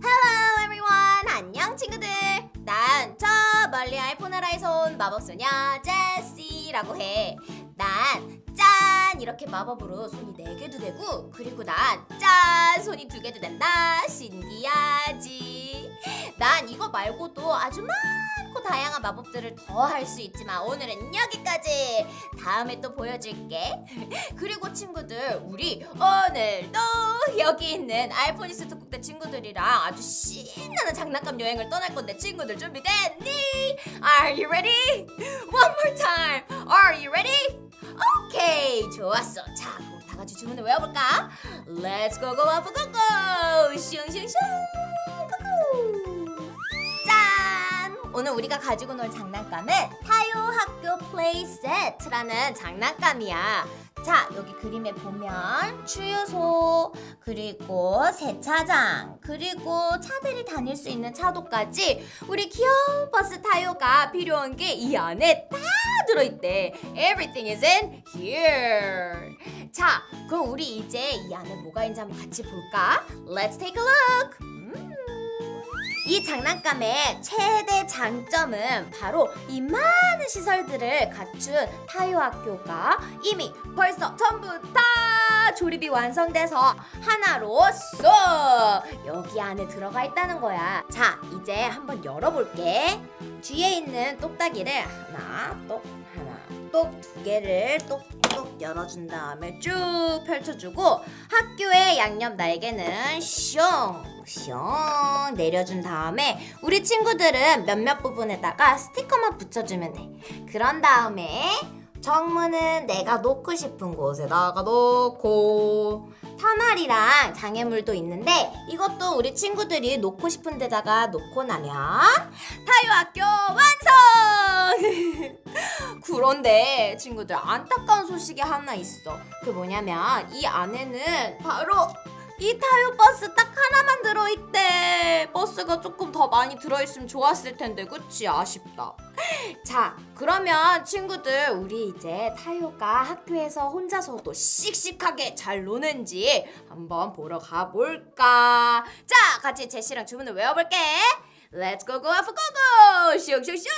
Hello everyone! 안녕 친구들! 난 저 멀리 알포나라에서 온 마법소녀 제시라고 해. 난 짠! 이렇게 마법으로 손이 4개도 되고, 그리고 난 짠! 손이 2개도 된다. 신기하지? 난 이거 말고도 아주 많고 다양한 마법들을 더 할 수 있지만 오늘은 여기까지. 다음에 또 보여줄게. 그리고 친구들, 우리 오늘도 여기 있는 알포닉스 특공대 친구들이랑 아주 신나는 장난감 여행을 떠날 건데 친구들 준비됐니? Are you ready? One more time. Are you ready? 오케이, 좋았어. 자, 그럼 다 같이 주문을 외워볼까? Let's go go Alpho go go. 슝슝슝 고고. 짠! 오늘 우리가 가지고 놀 장난감은 타요학교 플레이 세트라는 장난감이야. 자, 여기 그림에 보면 주유소, 그리고 세차장, 그리고 차들이 다닐 수 있는 차도까지 우리 귀여운 버스 타요가 필요한 게 이 안에 다 들어있대. Everything is in here. 자, 그럼 우리 이제 이 안에 뭐가 있는지 한번 같이 볼까? Let's take a look. 이 장난감의 최대 장점은 바로 이 많은 시설들을 갖춘 타요학교가 이미 벌써 전부 다 조립이 완성돼서 하나로 쏙 여기 안에 들어가 있다는 거야. 자, 이제 한번 열어볼게. 뒤에 있는 똑딱이를 하나, 똑, 하나, 똑 2개를 똑똑 열어준 다음에 쭉 펼쳐주고 학교의 양옆 날개는 슝 내려준 다음에 우리 친구들은 몇몇 부분에다가 스티커만 붙여주면 돼. 그런 다음에 정문은 내가 놓고 싶은 곳에다가 놓고, 터널이랑 장애물도 있는데 이것도 우리 친구들이 놓고 싶은 데다가 놓고 나면 타요학교 완성! 그런데 친구들, 안타까운 소식이 하나 있어. 그게 뭐냐면 이 안에는 바로 이 타요 버스 딱 하나만 들어있대. 버스가 조금 더 많이 들어있으면 좋았을 텐데, 그치? 아쉽다. 자, 그러면 친구들, 우리 이제 타요가 학교에서 혼자서도 씩씩하게 잘 노는지 한번 보러 가볼까? 자, 같이 제시랑 주문을 외워볼게. Let's go go Alpho go go! 슝슝슝!